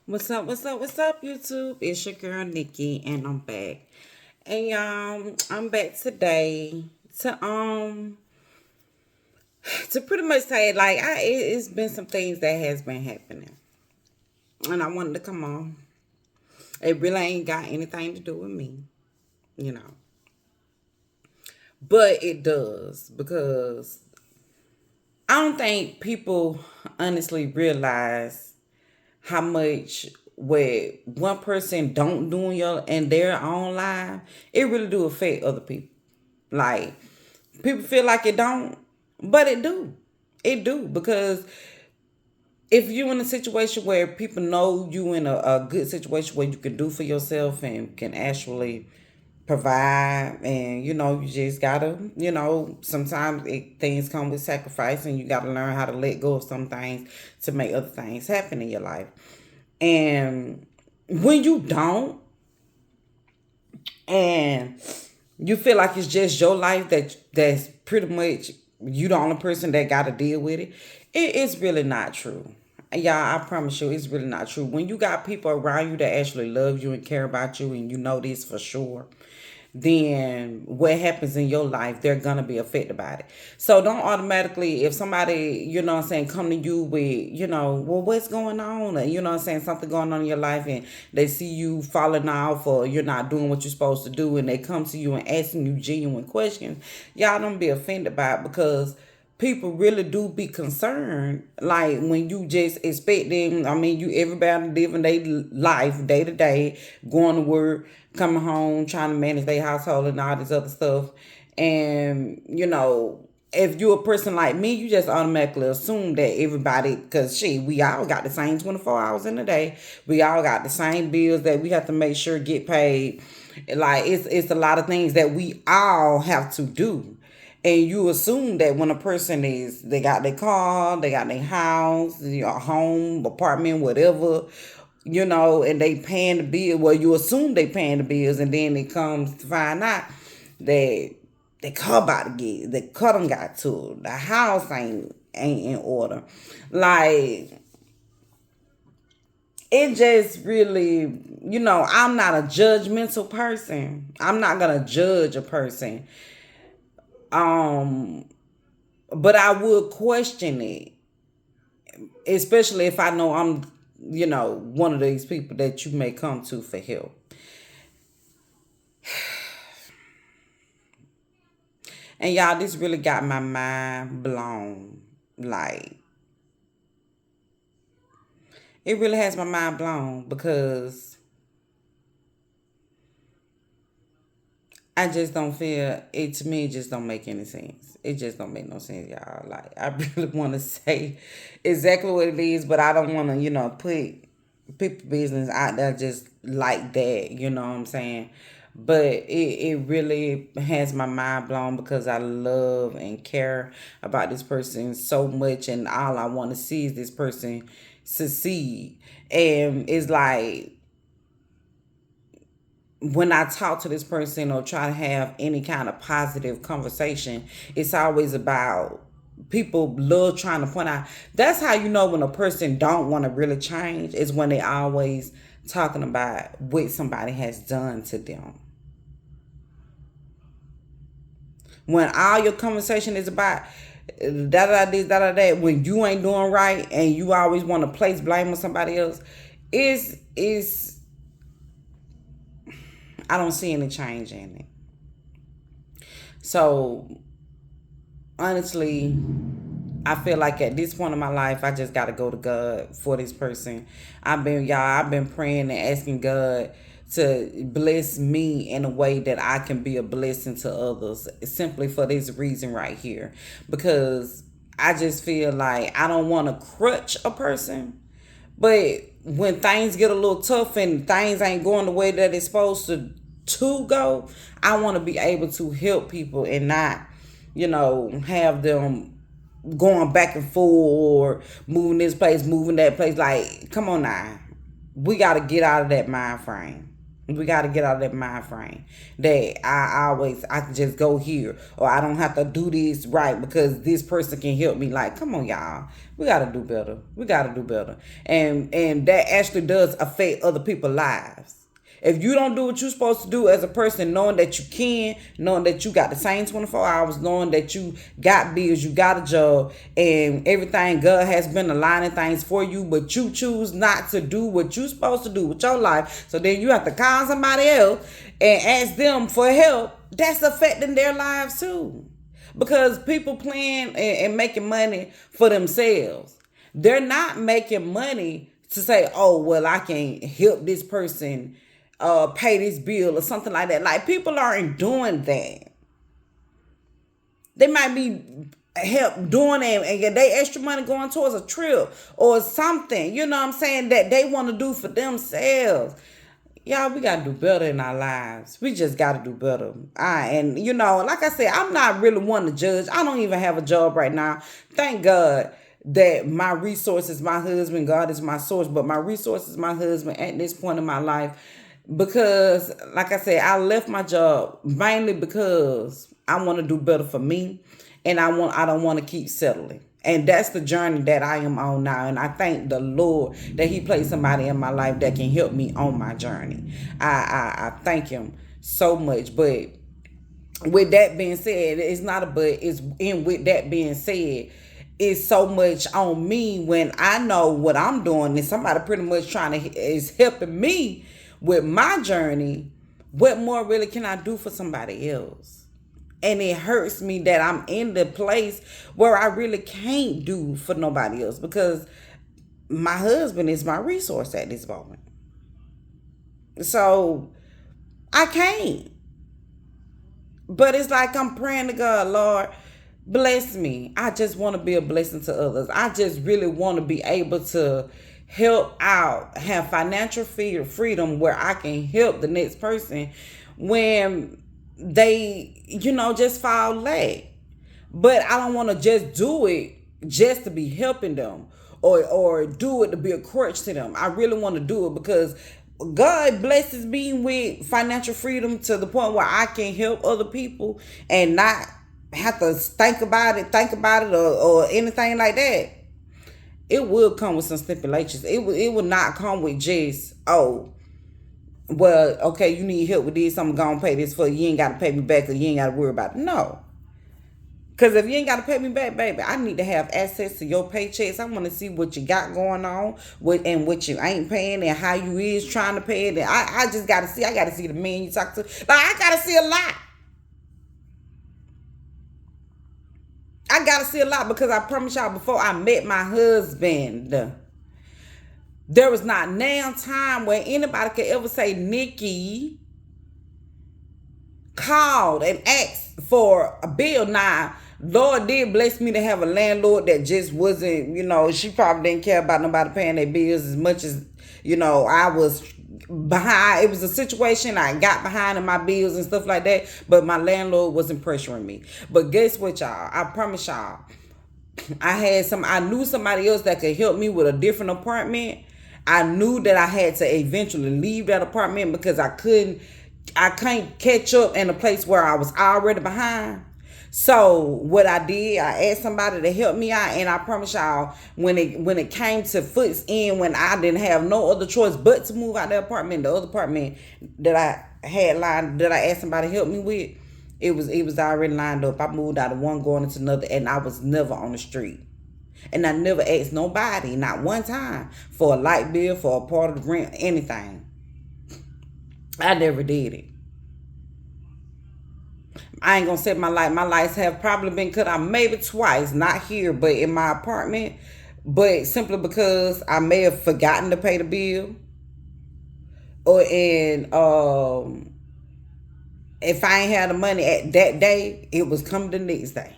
What's up, YouTube? It's your girl Nikki, and I'm back. And I'm back today to pretty much say like it's been some things that has been happening, and I wanted to come on. It really ain't got anything to do with me, you know, but it does because I don't think people honestly realize how much what one person don't do in their own life, it really do affect other people. Like people feel like it don't, but it do. It do because if you in a situation where people know you in a good situation where you can do for yourself and can actually provide, and you just gotta, sometimes things come with sacrifice, and you gotta learn how to let go of some things to make other things happen in your life. And when you don't, and you feel like it's just your life that's pretty much you the only person that got to deal with it, it's really not true. Y'all, I promise you, it's really not true. When you got people around you that actually love you and care about you, and you know this for sure, then what happens in your life, they're gonna be affected by it. So don't automatically, if somebody, what I'm saying, come to you with, well, what's going on? And what I'm saying, something going on in your life, and they see you falling off or you're not doing what you're supposed to do, and they come to you and asking you genuine questions, y'all don't be offended by it because people really do be concerned. Like when you just expect them, I mean, you everybody living their life day to day, going to work, coming home, trying to manage their household and all this other stuff. And if you're a person like me, you just automatically assume that everybody, because we all got the same 24 hours in a day. We all got the same bills that we have to make sure get paid. Like it's a lot of things that we all have to do. And you assume that when a person they got their car, they got their house, home, apartment, whatever, and they paying the bill. Well, you assume they paying the bills, and then it comes to find out that the car about to get, the car done got to, the house ain't in order. Like it just really, I'm not a judgmental person. I'm not gonna judge a person. Um, but I would question it, especially if I know I'm, one of these people that you may come to for help. And y'all, this really got my mind blown. Like, it really has my mind blown because I just don't feel it. To me, it just don't make any sense. It just don't make no sense, y'all. Like, I really want to say exactly what it is, but I don't want to, put people business out there just like that. You know what I'm saying? But it really has my mind blown because I love and care about this person so much, and all I want to see is this person succeed. And it's like when I talk to this person or try to have any kind of positive conversation, it's always about people love trying to point out. That's how you know when a person don't want to really change is when they always talking about what somebody has done to them. When all your conversation is about da da this da da that, when you ain't doing right and you always want to place blame on somebody else, is I don't see any change in it. So honestly, I feel like at this point in my life, I just got to go to God for this person. I've been praying and asking God to bless me in a way that I can be a blessing to others, simply for this reason right here. Because I just feel like I don't want to crutch a person, but when things get a little tough and things ain't going the way that it's supposed to go, I want to be able to help people and not, have them going back and forth or moving this place, moving that place. Like, come on now. We got to get out of that mind frame. We got to get out of that mind frame that I can just go here, or I don't have to do this right because this person can help me. Like, come on, y'all. We got to do better. We got to do better. And that actually does affect other people's lives. If you don't do what you're supposed to do as a person, knowing that you can, knowing that you got the same 24 hours, knowing that you got bills, you got a job, and everything, God has been aligning things for you, but you choose not to do what you're supposed to do with your life. So then you have to call somebody else and ask them for help. That's affecting their lives too. Because people playing and making money for themselves. They're not making money to say, oh, well, I can help this person pay this bill or something like that. Like, people aren't doing that. They might be help doing it and get they extra money going towards a trip or something, you know what I'm saying, that they want to do for themselves. Y'all, we got to do better in our lives. We just got to do better. And, you know, like I said, I'm not really one to judge. I don't even have a job right now. Thank God that my resource is my husband. God is my source. But my resource is my husband at this point in my life. Because, like I said, I left my job mainly because I want to do better for me. And I don't want to keep settling. And that's the journey that I am on now. And I thank the Lord that he placed somebody in my life that can help me on my journey. I thank him so much. But with that being said, it's not a but. It's in with that being said, it's so much on me when I know what I'm doing and somebody pretty much is helping me with my journey. What more really can I do for somebody else? And it hurts me that I'm in the place where I really can't do for nobody else because my husband is my resource at this moment. So I can't. But it's like I'm praying to God, Lord, bless me. I just want to be a blessing to others. I just really want to be able to help out, have financial freedom where I can help the next person when they, just fall late. But I don't want to just do it just to be helping them or do it to be a crutch to them. I really want to do it because God blesses me with financial freedom to the point where I can help other people and not have to think about it or anything like that. It will come with some stipulations. It will not come with just, oh, well, okay, you need help with this, I'm going to pay this for you. You ain't got to pay me back or you ain't got to worry about it. No. Because if you ain't got to pay me back, baby, I need to have access to your paychecks. I want to see what you got going on and what you ain't paying and how you is trying to pay it. And I just got to see. I got to see the man you talk to. Like, I got to see a lot. I got to see a lot because I promise y'all, before I met my husband, there was not now time where anybody could ever say Nikki called and asked for a bill. Now, Lord did bless me to have a landlord that just wasn't, she probably didn't care about nobody paying their bills as much as, I was behind. It was a situation I got behind in my bills and stuff like that, but my landlord wasn't pressuring me. But guess what, y'all? I promise y'all, I knew somebody else that could help me with a different apartment. I knew that I had to eventually leave that apartment because I can't catch up in a place where I was already behind. So what I did, I asked somebody to help me out, and I promise y'all, when it came to foot's end, when I didn't have no other choice but to move out the other apartment that I had that I asked somebody to help me with, it was already lined up. I moved out of one going into another, and I was never on the street. And I never asked nobody, not one time, for a light bill, for a part of the rent, anything. I never did it. I ain't gonna say my lights have probably been cut out maybe twice, not here, but in my apartment. But simply because I may have forgotten to pay the bill. If I ain't had the money at that day, it was coming the next day.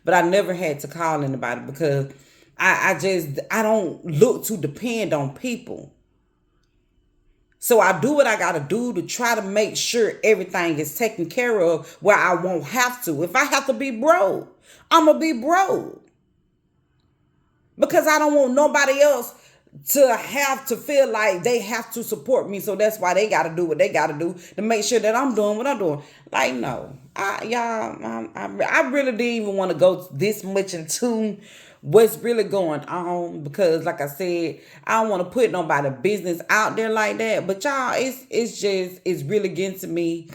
But I never had to call anybody because I don't look to depend on people. So I do what I got to do to try to make sure everything is taken care of where I won't have to. If I have to be broke, I'm going to be broke. Because I don't want nobody else to have to feel like they have to support me. So that's why they got to do what they got to do to make sure that I'm doing what I'm doing. Like, no, I really didn't even want to go this much into what's really going on because, like I said, I don't want to put nobody business out there like that. But y'all, it's really getting to me.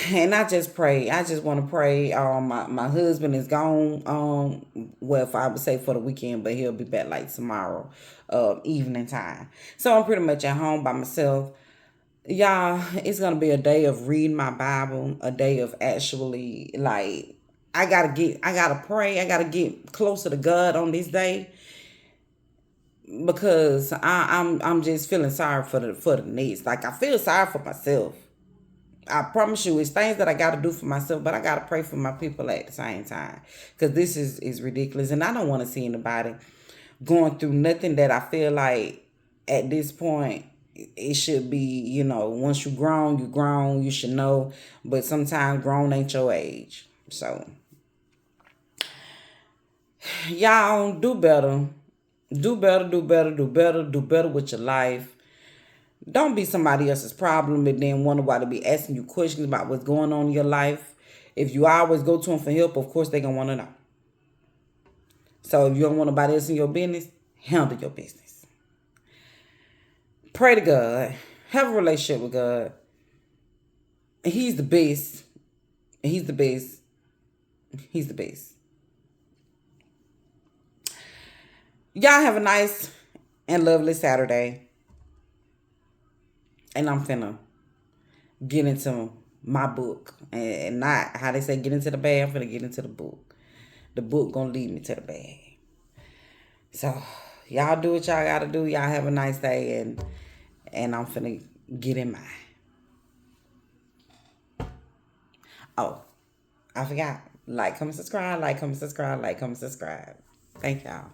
And I just pray. I just want to pray. My husband is gone. Well, if I would say for the weekend, but he'll be back like tomorrow, evening time. So I'm pretty much at home by myself. Y'all, it's gonna be a day of reading my Bible, a day of actually like I gotta pray, I gotta get closer to God on this day because I'm just feeling sorry for the needs. Like I feel sorry for myself. I promise you, it's things that I got to do for myself, but I got to pray for my people at the same time because this is ridiculous, and I don't want to see anybody going through nothing that I feel like at this point it should be. Once you grown, you should know. But sometimes grown ain't your age, so y'all do better, do better, do better, do better, do better with your life. Don't be somebody else's problem and then wonder why they be asking you questions about what's going on in your life. If you always go to them for help, of course they're going to want to know. So if you don't want nobody else in your business, handle your business. Pray to God. Have a relationship with God. He's the best. He's the best. He's the best. Y'all have a nice and lovely Saturday. And I'm finna get into my book. And not how they say get into the bag, I'm finna get into the book. The book gonna lead me to the bag. So y'all do what y'all gotta do. Y'all have a nice day and I'm finna get in mine. Oh, I forgot. Like, comment, subscribe, like, comment, subscribe, like, comment, subscribe. Thank y'all.